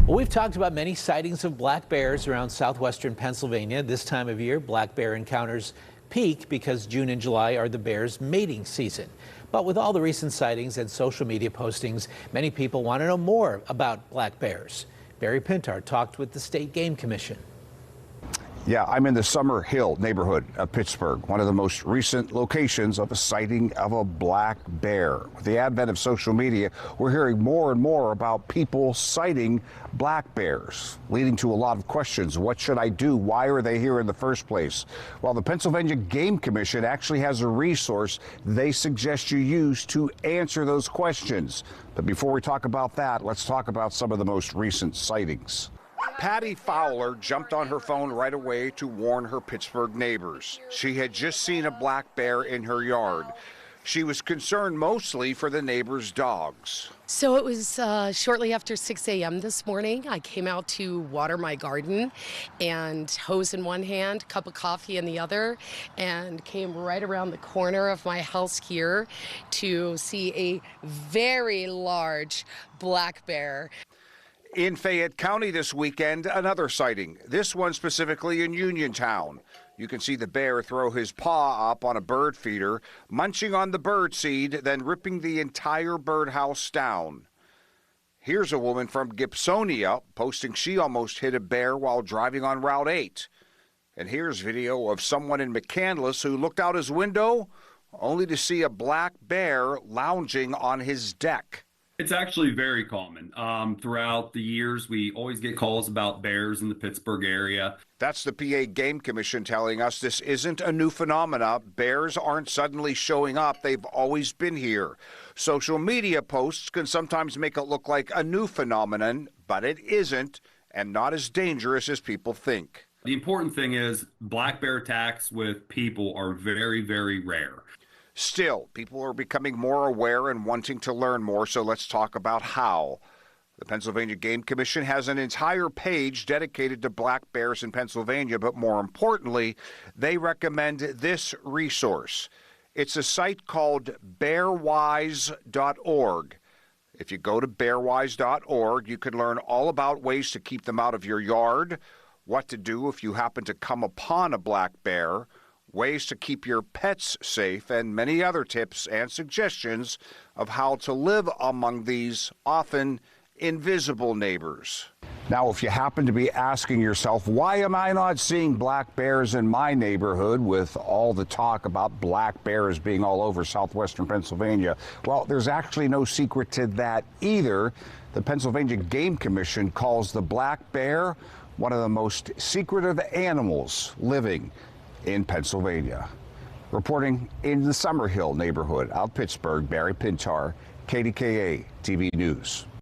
Well, we've talked about many sightings of black bears around southwestern Pennsylvania. This time of year, black bear encounters peak because June and July are the bear's mating season. But with all the recent sightings and social media postings, many people want to know more about black bears. Barry Pintar talked with the State Game Commission. Yeah, I'm in the Summer Hill neighborhood of Pittsburgh, one of the most recent locations of a sighting of a black bear. With the advent of social media, we're hearing more and more about people sighting black bears, leading to a lot of questions. What should I do? Why are they here in the first place? Well, the Pennsylvania Game Commission actually has a resource they suggest you use to answer those questions. But before we talk about that, let's talk about some of the most recent sightings. Patty Fowler jumped on her phone right away to warn her Pittsburgh neighbors. She had just seen a black bear in her yard. She was concerned mostly for the neighbors' dogs. So it was shortly after 6 a.m. this morning. I came out to water my garden and hose in one hand, cup of coffee in the other, and came right around the corner of my house here to see a very large black bear. In Fayette County this weekend, another sighting, this one specifically in Uniontown. You can see the bear throw his paw up on a bird feeder, munching on the bird seed, then ripping the entire birdhouse down. Here's a woman from Gibsonia posting she almost hit a bear while driving on Route 8. And here's video of someone in McCandless who looked out his window only to see a black bear lounging on his deck. It's actually very common. Throughout the years, we always get calls about bears in the Pittsburgh area. That's the PA Game Commission telling us this isn't a new phenomena. Bears aren't suddenly showing up. They've always been here. Social media posts can sometimes make it look like a new phenomenon, but it isn't, and not as dangerous as people think. The important thing is black bear attacks with people are very, very rare. Still, people are becoming more aware and wanting to learn more, so let's talk about how. The Pennsylvania Game Commission has an entire page dedicated to black bears in Pennsylvania, but more importantly, they recommend this resource. It's a site called bearwise.org. If you go to bearwise.org, you can learn all about ways to keep them out of your yard, what to do if you happen to come upon a black bear, ways to keep your pets safe, and many other tips and suggestions of how to live among these often invisible neighbors. Now, if you happen to be asking yourself, why am I not seeing black bears in my neighborhood with all the talk about black bears being all over southwestern Pennsylvania? Well, there's actually no secret to that either. The Pennsylvania Game Commission calls the black bear one of the most secretive animals living in Pennsylvania. Reporting in the Summer Hill neighborhood of Pittsburgh, Barry Pintar, KDKA-TV News.